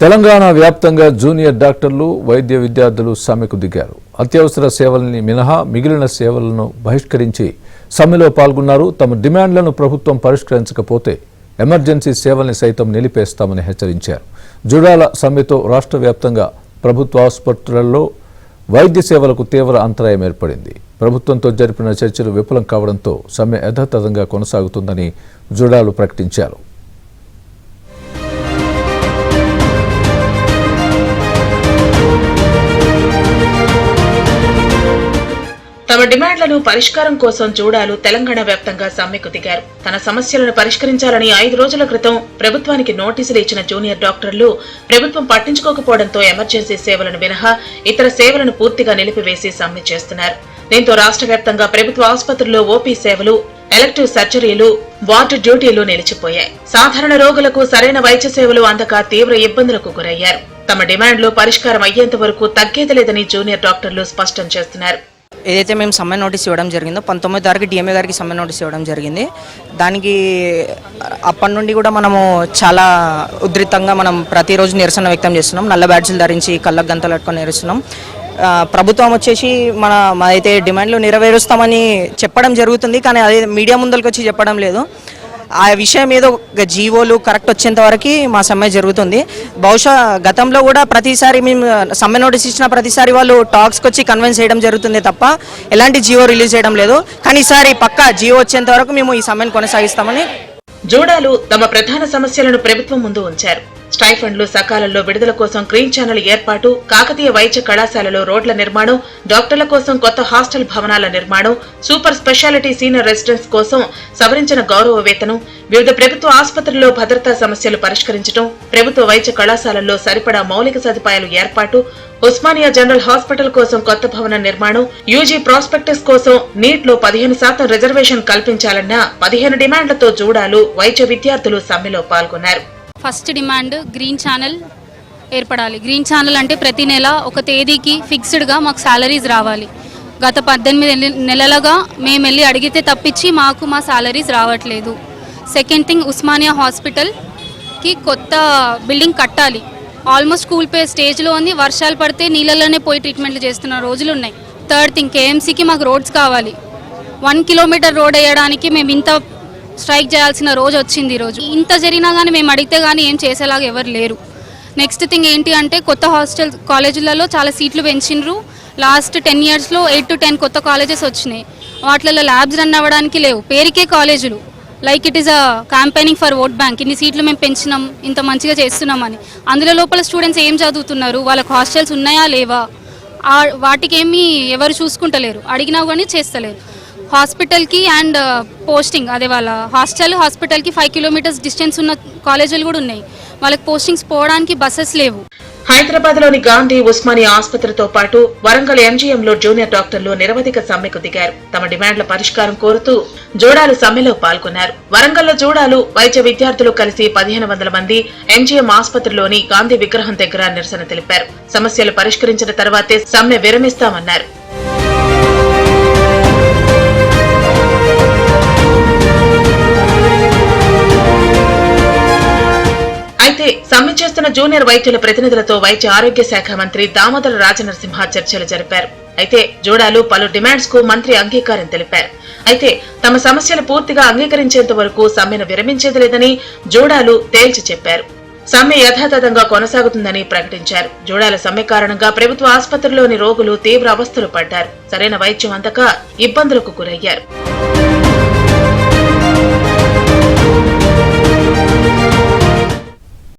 తెలంగాణ వ్యాప్తంగా జూనియర్ డాక్టర్లు వైద్య విద్యార్థులు సమ్మెకు దిగారు. అత్యవసర సేవల్ని మినహా మిగిలిన సేవలను బహిష్కరించి సమ్మెలో పాల్గొన్నారు. తమ డిమాండ్లను ప్రభుత్వం పరిష్కరించకపోతే ఎమర్జెన్సీ సేవల్ని సైతం నిలిపేస్తామని హెచ్చరించారు. జుడాల సమ్మెతో రాష్ట్ర వ్యాప్తంగా ప్రభుత్వ ఆసుపత్రులలో వైద్య సేవలకు తీవ్ర అంతరాయం ఏర్పడింది. ప్రభుత్వంతో జరిపిన చర్చలు విఫలం కావడంతో సమ్మె యథాతథంగా కొనసాగుతుందని జుడాలు ప్రకటించారు. తమ డిమాండ్లను పరిష్కారం కోసం జూడాలు తెలంగాణ వ్యాప్తంగా సమ్మెకు దిగారు. తన సమస్యలను పరిష్కరించాలని 5 రోజుల క్రితం ప్రభుత్వానికి నోటీసులు ఇచ్చిన జూనియర్ డాక్టర్లు ప్రభుత్వం పట్టించుకోకపోవడంతో ఎమర్జెన్సీ సేవలను మినహా ఇతర సేవలను పూర్తిగా నిలిపివేసి సమ్మె చేస్తున్నారు. దీంతో రాష్ట్ర వ్యాప్తంగా ప్రభుత్వ ఆసుపత్రుల్లో ఓపీ సేవలు, ఎలక్టివ్ సర్జరీలు, వార్డు డ్యూటీలు నిలిచిపోయాయి. సాధారణ రోగులకు సరైన వైద్య సేవలు అందక తీవ్ర ఇబ్బందులకు గురయ్యారు. తమ డిమాండ్లు పరిష్కారం అయ్యేంత వరకు తగ్గేది లేదని జూనియర్ డాక్టర్లు స్పష్టం చేస్తున్నారు. ఏదైతే మేము సమ్మె నోటీస్ ఇవ్వడం జరిగిందో 19వ తారీఖు డిఎంఏ గారికి సమ్మె నోటీస్ ఇవ్వడం జరిగింది. దానికి అప్పటి నుండి కూడా మనము చాలా ఉధృతంగా మనం ప్రతిరోజు నిరసన వ్యక్తం చేస్తున్నాం. నల్ల బ్యాడ్జీలు ధరించి కళ్ళకు గంతలు పెట్టుకొని నిరసనం. ప్రభుత్వం వచ్చేసి అయితే డిమాండ్లు నెరవేరుస్తామని చెప్పడం జరుగుతుంది, కానీ అదే మీడియా ముందరికి వచ్చి చెప్పడం లేదు. ఆ విషయం ఏదో జీవోలు కరెక్ట్ వచ్చేంత వరకు మా సమ్మె జరుగుతుంది. బహుశా గతంలో కూడా ప్రతిసారి మేము సమ్మె నోటీస్ ఇచ్చిన ప్రతిసారి వాళ్ళు టాక్స్కి వచ్చి కన్విన్స్ చేయడం జరుగుతుంది తప్ప ఎలాంటి జీవో రిలీజ్ చేయడం లేదు. కానీ ఈసారి పక్కా జీవో వచ్చేంత వరకు మేము ఈ సమ్మెను కొనసాగిస్తామని జూడాలు తమ ప్రధాన సమస్యలను ప్రభుత్వం ముందు ఉంచారు. స్టైఫండ్లు సకాలంలో విడుదల కోసం గ్రీన్ ఛానల్ ఏర్పాటు, కాకతీయ వైద్య కళాశాలలో రోడ్ల నిర్మాణం, డాక్టర్ల కోసం కొత్త హాస్టల్ భవనాల నిర్మాణం, సూపర్ స్పెషాలిటీ సీనియర్ రెసిడెంట్స్ కోసం సవరించిన గౌరవ వేతనం, వివిధ ప్రభుత్వ ఆసుపత్రుల్లో భద్రతా సమస్యలు పరిష్కరించడం, ప్రభుత్వ వైద్య కళాశాలల్లో సరిపడా మౌలిక సదుపాయాలు ఏర్పాటు, ఉస్మానియా జనరల్ హాస్పిటల్ కోసం కొత్త భవన నిర్మాణం, యూజీ ప్రాస్పెక్టస్ కోసం నీట్ లో 15% రిజర్వేషన్ కల్పించాలన్న 15 డిమాండ్లతో జూడాలు వైద్య విద్యార్థులు సమ్మెలో పాల్గొన్నారు. ఫస్ట్ డిమాండ్ గ్రీన్ ఛానల్ ఏర్పడాలి. గ్రీన్ ఛానల్ అంటే ప్రతి నెల ఒక తేదీకి ఫిక్స్డ్గా మాకు శాలరీస్ రావాలి. గత 18 నెలలుగా మేము వెళ్ళి అడిగితే తప్పించి మాకు మా శాలరీస్ రావట్లేదు. సెకండ్ థింగ్, ఉస్మానియా హాస్పిటల్కి కొత్త బిల్డింగ్ కట్టాలి. ఆల్మోస్ట్ స్కూల్ పే స్టేజ్లో ఉంది. వర్షాలు పడితే నీళ్ళల్లోనే పోయి ట్రీట్మెంట్లు చేస్తున్న రోజులు ఉన్నాయి. థర్డ్ థింగ్, కేఎంసీకి మాకు రోడ్స్ కావాలి. 1 కిలోమీటర్ రోడ్ వేయడానికి మేము ఇంత స్ట్రైక్ చేయాల్సిన రోజు వచ్చింది. ఈరోజు ఇంత జరిగినా కానీ మేము అడిగితే కానీ ఏం చేసేలాగా ఎవరు లేరు. నెక్స్ట్ థింగ్ ఏంటి అంటే కొత్త హాస్టల్ కాలేజీలలో చాలా సీట్లు పెంచిండ్రు. లాస్ట్ 10 ఇయర్స్లో 8 to 10 కొత్త కాలేజెస్ వచ్చినాయి. వాటిలలో ల్యాబ్స్ రన్ అవ్వడానికి లేవు. పేరుకే కాలేజీలు, like it is a campaigning for vote bank. ఇన్ని సీట్లు మేము పెంచినాం, ఇంత మంచిగా చేస్తున్నామని. అందులో లోపల స్టూడెంట్స్ ఏం చదువుతున్నారు, వాళ్ళకి హాస్టల్స్ ఉన్నాయా లేవా, వాటికి ఏమీ ఎవరు చూసుకుంటలేరు. అడిగినా కానీ చేస్తలేరు. హాస్పిటల్కి అండ్ పోస్టింగ్, అదే వాళ్ళ హాస్పిటల్కి 5 కిలోమీటర్స్ డిస్టెన్స్ ఉన్న కాలేజీలు కూడా ఉన్నాయి. వాళ్ళకి పోస్టింగ్స్ పోవడానికి బస్సెస్ లేవు. హైదరాబాద్ లోని గాంధీ ఉస్మానియా ఆసుపత్రితో పాటు వరంగల్ ఎంజీఎంలో జూనియర్ డాక్టర్లు నిరవధిక సమ్మెకు దిగారు. తమ డిమాండ్ల పరిష్కారం కోరుతూ జూడాలు సమ్మెలో పాల్గొన్నారు. వరంగల్లో జూడాలు వైద్య విద్యార్థులు కలిసి 1500 మంది ఎంజీఎం ఆసుపత్రిలోని గాంధీ విగ్రహం దగ్గర నిరసన తెలిపారు. సమస్యలు పరిష్కరించిన తర్వాతే సమ్మె విరమిస్తామన్నారు. అయితే సమ్మె చేస్తున్న జూనియర్ వైద్యుల ప్రతినిధులతో వైద్య ఆరోగ్య శాఖ మంత్రి దామోదర రాజనరసింహ చర్చలు జరిపారు. అయితే జూడాలు పలు డిమాండ్స్ కు మంత్రి అంగీకారం తెలిపారు. అయితే తమ సమస్యలు పూర్తిగా అంగీకరించేంత వరకు సమ్మెను విరమించేది లేదని జూడాలు తేల్చి చెప్పారు. సమ్మె యథాతథంగా కొనసాగుతుందని ప్రకటించారు. జూడాల సమ్మె కారణంగా ప్రభుత్వ ఆసుపత్రిలోని రోగులు తీవ్ర అవస్థలు పడ్డారు. సరైన వైద్యం అందక ఇబ్బందులకు గురయ్యారు.